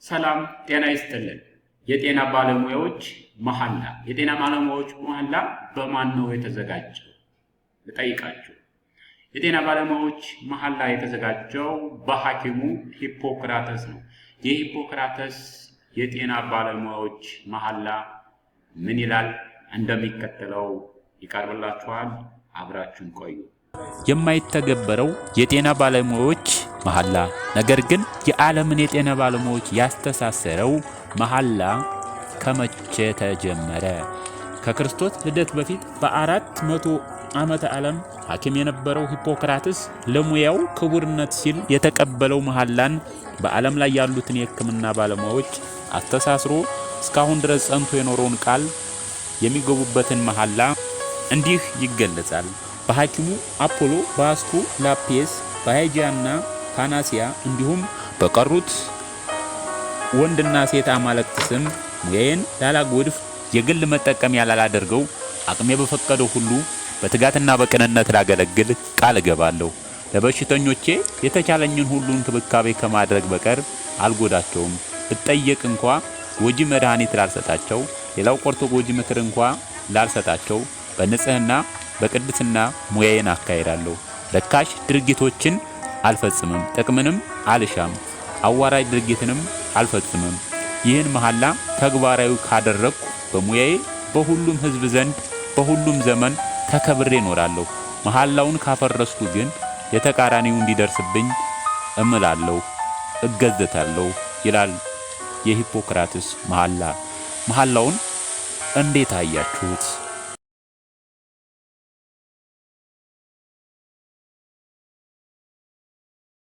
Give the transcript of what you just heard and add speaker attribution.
Speaker 1: ሰላም ጤና ይስጥልን። የጤና ባለሙያዎች መሐላ የጤና ባለሙያዎች መሐላ በማን ነው የተዘጋጀው? ልጠይቃችሁ። የጤና ባለሙያዎች መሐላ የተዘጋጀው በሐኪሙ ሂፖክራተስ ነው። የሂፖክራተስ የጤና ባለሙያዎች መሐላ ምን ይላል? እንደሚከተለው ይቀርብላችኋል። አብራችሁን ቆዩ።
Speaker 2: የማይተገበረው የጤና ባለሙያዎች መሐላ ነገር ግን የዓለምን የጤና ባለሙያዎች ያስተሳሰረው መሐላ ከመቼ ተጀመረ? ከክርስቶስ ልደት በፊት በ400 ዓመተ ዓለም ሐኪም የነበረው ሂፖክራተስ ለሙያው ክቡርነት ሲል የተቀበለው መሐላን በዓለም ላይ ያሉትን የሕክምና ባለሙያዎች አስተሳስሮ እስካሁን ድረስ ጸንቶ የኖረውን ቃል የሚገቡበትን መሐላ እንዲህ ይገለጻል። በሐኪሙ አፖሎ፣ በአስኩ ላፒስ፣ በሃይጂያና ፓናሲያ እንዲሁም በቀሩት ወንድና ሴት አማልክት ስም ሙያዬን ላላጎድፍ የግል መጠቀሚያ ላላደርገው አቅሜ በፈቀደው ሁሉ በትጋትና በቅንነት ላገለግል ቃል እገባለሁ። ለበሽተኞቼ የተቻለኝን ሁሉ እንክብካቤ ከማድረግ በቀር አልጎዳቸውም። ብጠየቅ እንኳ ጎጂ መድኃኒት ላልሰጣቸው፣ ሌላው ቆርጦ ጎጂ ምክር እንኳ ላልሰጣቸው በንጽህና በቅድስና ሙያዬን አካሄዳለሁ። ረካሽ ድርጊቶችን አልፈጽምም፣ ጥቅምንም አልሻም፣ አዋራጅ ድርጊትንም አልፈጽምም። ይህን መሐላ ተግባራዊ ካደረግኩ በሙያዬ በሁሉም ሕዝብ ዘንድ በሁሉም ዘመን ተከብሬ እኖራለሁ። መሐላውን ካፈረስኩ ግን የተቃራኒው እንዲደርስብኝ እምላለሁ፣ እገዘታለሁ ይላል የሂፖክራተስ መሐላ። መሐላውን እንዴት አያችሁት?